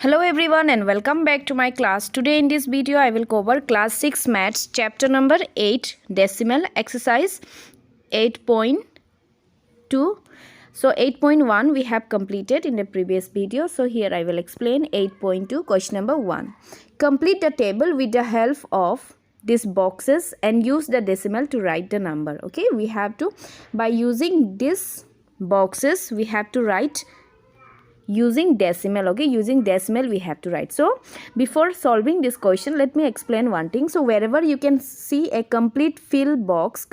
Hello everyone and welcome back to my class. Today in this video I will cover class 6 maths chapter number 8 decimal exercise 8.2. So 8.1 we have completed in the previous video. So here I will explain 8.2 question number 1. Complete the table with the help of these boxes and use the decimal to write the number. Okay, we have to, by using these boxes we have to write using decimal. Okay, using decimal we have to write. So before solving this question, let me explain one thing. So wherever you can see a complete fill box,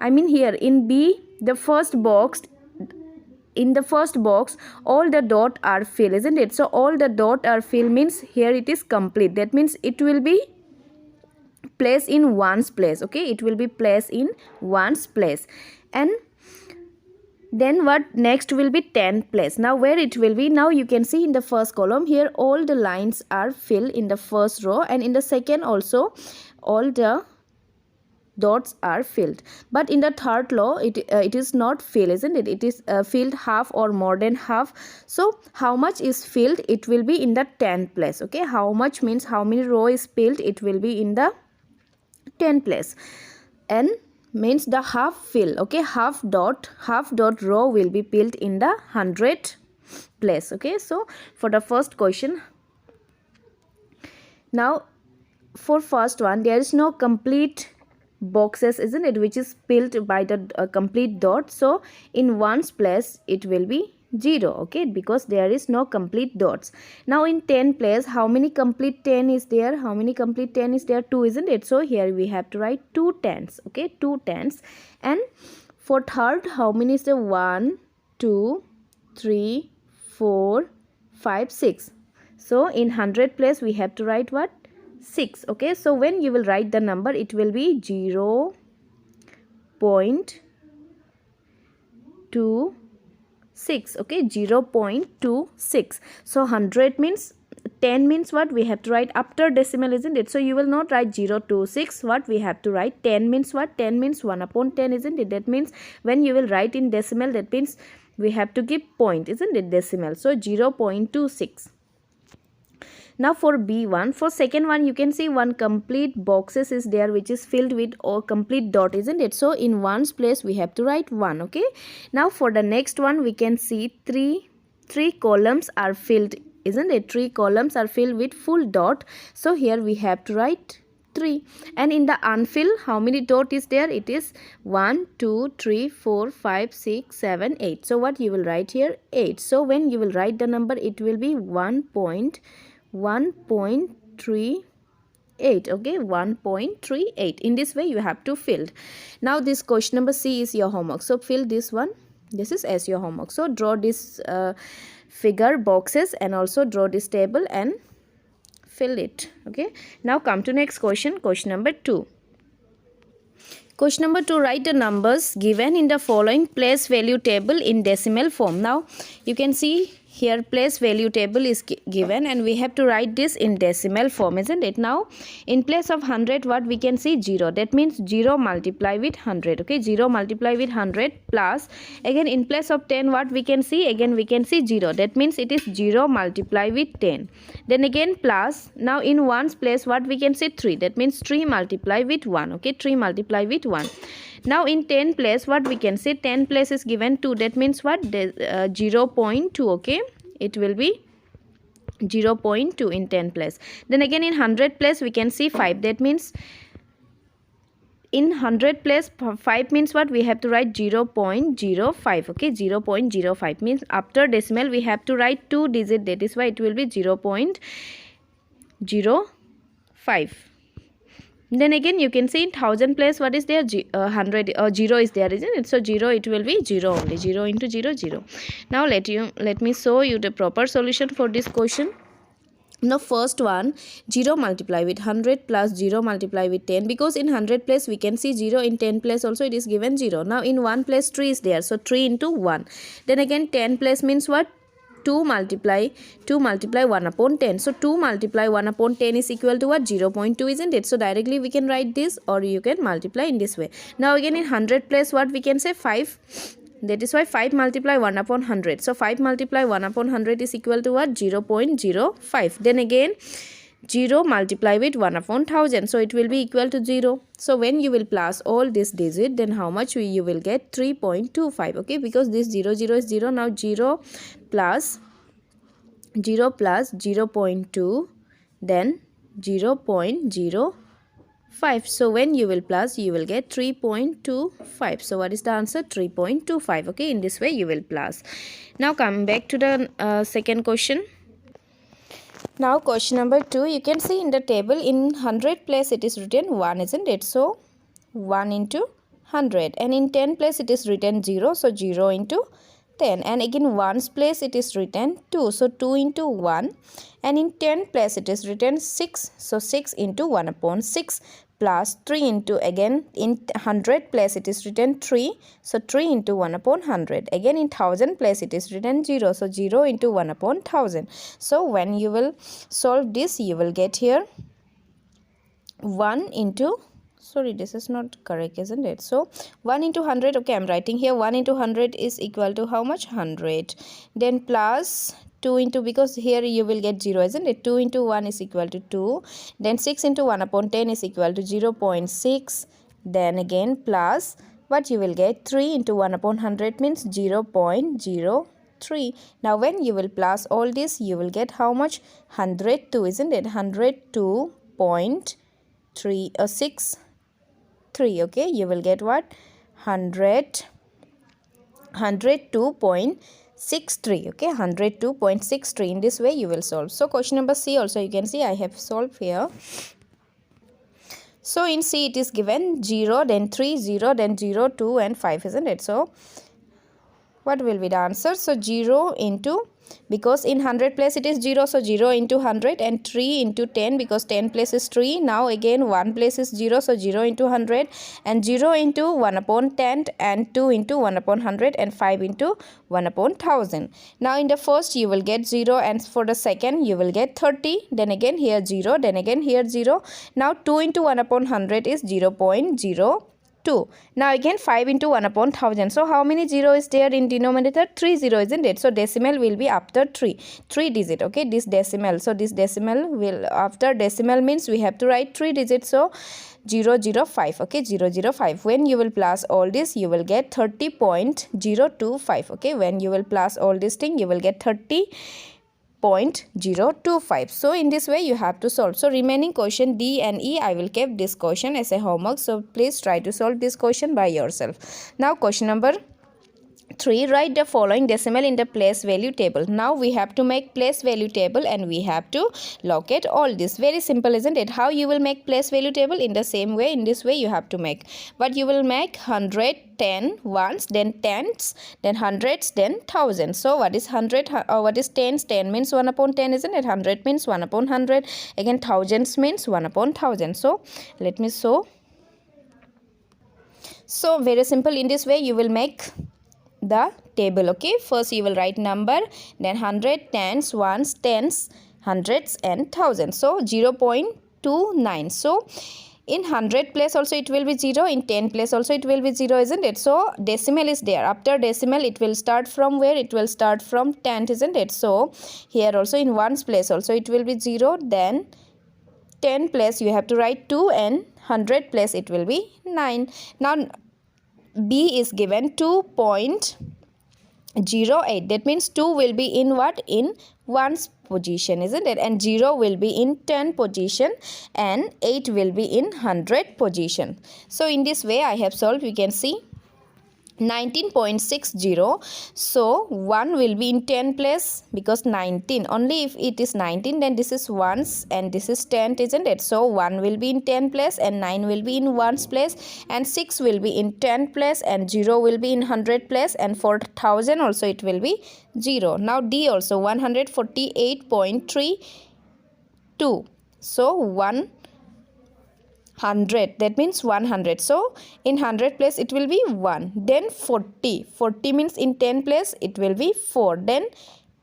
I mean here in B, the first box, in the first box all the dot are fill, isn't it? So all the dot are fill means here it is complete. That means it will be placed in ones place. Okay, it will be placed in ones place. And then what next will be 10th place. Now where it will be, now you can see in the first column here all the lines are filled in the first row, and in the second also all the dots are filled. But in the third row it is not filled, isn't it? It is filled half or more than half. So how much is filled? It will be in the 10th place. Okay, how much means how many row is filled? It will be in the 10th place. And means the half fill. Okay, half dot row will be filled in the 100th place. Okay, so for the first question, now for first one there is no complete boxes, isn't it, which is filled by the complete dot. So in ones place it will be 0. Okay, because there is no complete dots. Now in 10 place, how many complete 10 is there? How many complete 10 is there? 2, isn't it? So here we have to write 2 tens. Okay, 2 tens. And for third, how many is there? 1 2 3 4 5 6. So in 100 place we have to write what? 6. Okay, so when you will write the number, it will be 0.26. Okay, 0.26. So 100 means 10 means what? We have to write after decimal, isn't it? So you will not write 0.26. What we have to write? 10 means what? 10 means 1 upon 10, isn't it? That means when you will write in decimal, that means we have to give point, isn't it? Decimal. So 0.26. Now for B1, for second one, you can see one complete boxes is there which is filled with or complete dot, isn't it? So in ones place we have to write 1. Okay, now for the next one we can see three columns are filled, isn't it? 3 columns are filled with full dot. So here we have to write 3. And in the unfilled, how many dot is there? It is 1 2 3 4 5 6 7 8. So what you will write here? 8. So when you will write the number, it will be 1.38. Okay, 1.38. in this way you have to fill. Now this question number C is your homework, so fill this one. This is as your homework. So draw this figure boxes and also draw this table and fill it. Okay, now come to next question, question number 2. Question number 2, write the numbers given in the following place value table in decimal form. Now you can see here place value table is given and we have to write this in decimal form, isn't it? Now in place of 100 what we can see? 0. That means 0 multiply with 100. Okay, 0 multiply with 100 plus, again in place of 10 what we can see? Again we can see 0. That means it is 0 multiply with 10. Then again plus, now in ones place what we can see? 3. That means 3 multiply with 1. Okay, 3 multiply with 1. Now in 10 place what we can say? 10 place is given 2. That means what? 0.2. Okay, it will be 0.2 in 10 place. Then again in 100 place we can see 5. That means in 100 place 5 means what? We have to write 0.05. Okay, 0.05 means after decimal we have to write 2 digit. That is why it will be 0.05. Then again you can see in 1000 place what is there? 100 or 0 is there, isn't it? So 0, it will be 0 only. 0 into 0, 0. Now let me show you the proper solution for this question. Now first one, 0 multiply with 100 plus 0 multiply with 10, because in 100 place we can see 0, in 10 place also it is given 0. Now in 1 place 3 is there, so 3 into 1. Then again 10 place means what? 2 multiply 1 upon 10. So 2 multiply 1 upon 10 is equal to what? 0.2, isn't it? So directly we can write this, or you can multiply in this way. Now again in 100 place what we can say? 5 That is why 5 multiply 1 upon 100. So 5 multiply 1 upon 100 is equal to what? 0.05. Then again 0 multiply with 1 upon 1000. So it will be equal to 0. So when you will plus all this digit, then how much you will get? 3.25. Okay, because this 0 0 is 0. Now 0 plus 0.2, then 0.05. So when you will plus, you will get 3.25. So what is the answer? 3.25. Okay, in this way you will plus. Now come back to the second question. Now question number 2, you can see in the table in 100 place it is written 1, isn't it? So 1 into 100, and in 10 place it is written 0, so 0 into 10, and again 1's place it is written 2, so 2 into 1, and in 10 place it is written 6, so 6 into 1 upon 6, plus 3 into, again in 100 place it is written 3, so 3 into 1 upon 100, again in 1000 place it is written 0, so 0 into 1 upon 1000. So when you will solve this, you will get here 1 into, sorry, this is not correct, isn't it? So 1 into 100, okay, I'm writing here 1 into 100 is equal to how much? 100. Then plus 2 into, because here you will get 0, isn't it? 2 into 1 is equal to 2. Then 6 into 1 upon 10 is equal to 0.6. Then again plus, what you will get? 3 into 1 upon 100 means 0.03. Now when you will plus all this, you will get how much? 102, isn't it? 102.63. Okay, you will get what? 102.63. okay, 102.63. in this way you will solve. So question number C also, you can see I have solved here. So in C it is given 0, then 3, 0, then 0, 2 and 5, isn't it? So what will be the answer? So 0 into, because in 100 place it is 0, so 0 into 100, and 3 into 10, because 10 place is 3. Now again 1 place is 0, so 0 into 100, and 0 into 1 upon 10, and 2 into 1 upon 100, and 5 into 1 upon 1000. Now in the first you will get 0, and for the second you will get 30. Then again here 0, then again here 0. Now 2 into 1 upon 100 is 0.02. Now again 5 into 1 upon 1000. So how many 0 is there in denominator? 3 0, isn't it? So decimal will be after 3 digit. Okay, this decimal. So this decimal will, after decimal means we have to write 3 digits. So 005. Okay, 005. When you will plus all this, you will get 30.025. Okay, when you will plus all this thing, you will get 30.025. So in this way you have to solve. So remaining question D and E, I will keep this question as a homework, so please try to solve this question by yourself. Now question number 3, write the following decimal in the place value table. Now we have to make place value table, and we have to locate all this. Very simple, isn't it? How you will make place value table? In the same way, in this way you have to make. But you will make 100, 10 ones, then tens, then hundreds, then thousands. So what is 100 or what is tens? 10 means 1 upon 10, isn't it? 100 means 1 upon 100. Again thousands means 1 upon 1000. So let me show. So very simple. In this way you will make the table. Okay, first you will write number, then 100, tens, ones, tens, hundreds and thousands. So 0.29. So in 100 place also it will be 0, in 10 place also it will be 0, isn't it? So decimal is there. After decimal it will start from where? It will start from 10, isn't it? So here also in ones place also it will be 0, then 10 place you have to write 2, and 100 place it will be 9. Now B is given 2.08. That means 2 will be in what? In 1's position, isn't it? And 0 will be in 10 position, and 8 will be in 100 position. So in this way I have solved. You can see 19.60. So 1 will be in 10 place, because 19, only if it is 19 then this is ones and this is 10, isn't it? So 1 will be in 10 place, and 9 will be in ones place, and 6 will be in 10 place, and 0 will be in 100 place, and for 1000 also it will be 0. Now D also 148.32. So 100, that means 100. So in 100 place it will be 1. Then 40 means in 10 place it will be 4. Then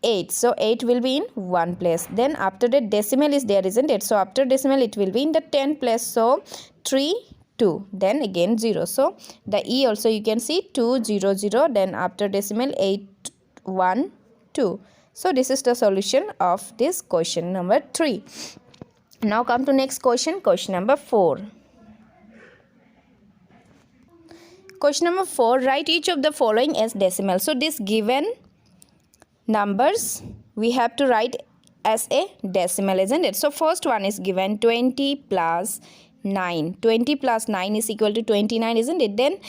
8, so 8 will be in 1 place. Then after that decimal is there, isn't it? So after decimal it will be in the 10 place. So 3 2, then again 0. So the E also you can see 2 0 0, then after decimal 8 1 2. So this is the solution of this question number 3. Now come to next question, question number 4. Question number 4, write each of the following as decimal. So this given numbers we have to write as a decimal, isn't it? So first one is given 20 plus 9. 20 plus 9 is equal to 29, isn't it? Then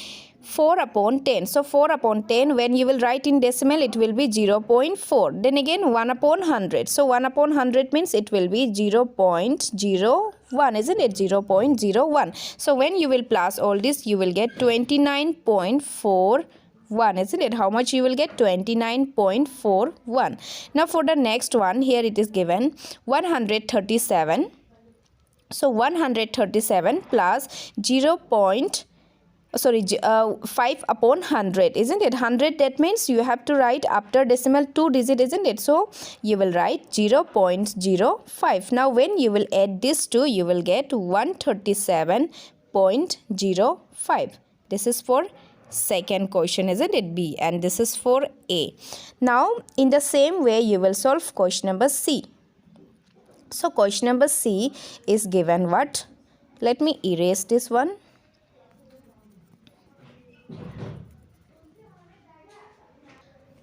4 upon 10. So 4 upon 10, when you will write in decimal, it will be 0.4. Then again 1 upon 100. So 1 upon 100 means it will be 0.01, isn't it? 0.01. So when you will plus all this, you will get 29.41, isn't it? How much you will get? 29.41. Now for the next one, here it is given 137. So 137 plus 5 upon 100, isn't it? 100, that means you have to write after decimal 2 digit, isn't it? So you will write 0.05. Now when you will add this 2, you will get 137.05. This is for second question, isn't it? B, and this is for A. Now in the same way you will solve question number C. So question number C is given what? Let me erase this one.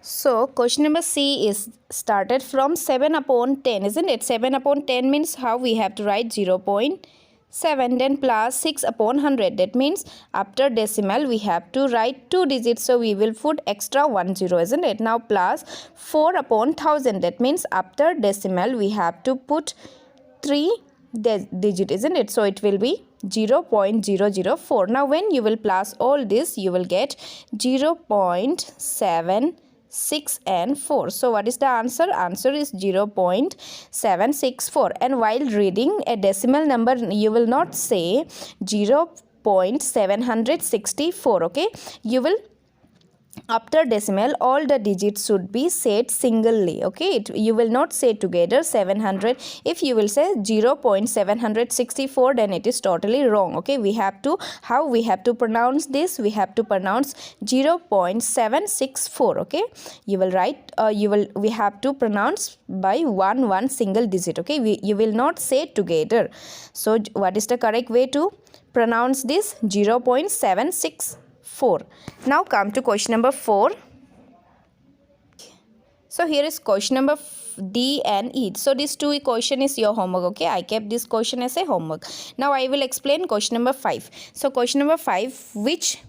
So question number C is started from 7 upon 10, isn't it? 7 upon 10 means how we have to write 0.7, then plus 6 upon 100. That means after decimal we have to write 2 digits. So we will put extra 10, isn't it? Now plus 4 upon 1000. That means after decimal we have to put 3 digit, isn't it? So it will be 0.004. Now when you will plus all this, you will get 0.7, 6 and 4. So what is the answer? Answer is 0.764. And while reading a decimal number, you will not say 0.764. okay, you will after decimal all the digits should be said singly. Okay, you will not say together 700. If you will say 0.764, then it is totally wrong. Okay, we have to, how we have to pronounce this? We have to pronounce 0.764. okay, you will write we have to pronounce by one single digit. Okay, you will not say together. So what is the correct way to pronounce this? 0.764. Now come to question number 4. So here is question number D and E. So this 2 question is your homework. Okay, I kept this question as a homework. Now I will explain question number 5. So question number 5, which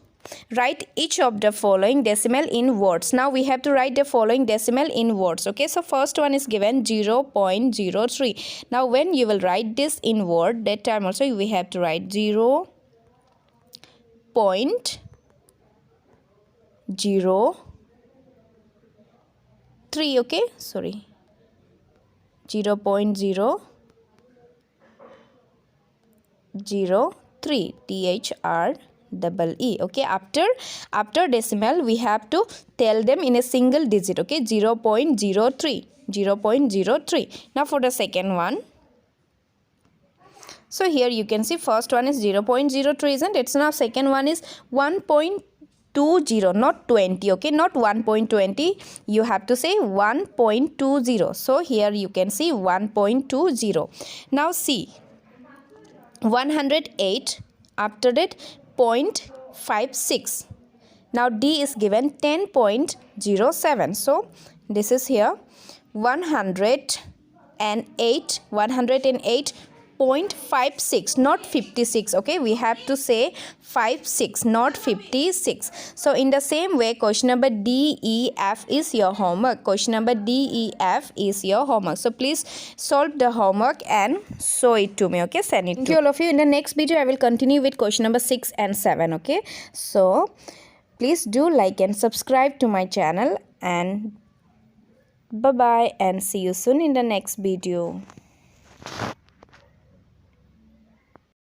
write each of the following decimal in words. Now we have to write the following decimal in words. Okay, so first one is given 0.03. Now when you will write this in word, that time also we have to write 0.03. Okay, sorry, 0.003 THREE. Okay, after decimal we have to tell them in a single digit. Okay, 0.03. Now for the second one, so here you can see first one is 0.03, isn't it? So now second one is 1.20, not 20. Okay, not 1.20, you have to say 1.20. So here you can see 1.20. Now see 108, after that 0.56. Now D is given 10.07. So this is here 108.56, not 56. Okay, we have to say 56, not 56. So in the same way, question number D, E, F is your homework. Question number D, E, F is your homework. So please solve the homework and show it to me. Okay, send it. Thank you all of you. In the next video, I will continue with question number 6 and 7. Okay, so please do like and subscribe to my channel, and bye bye, and see you soon in the next video.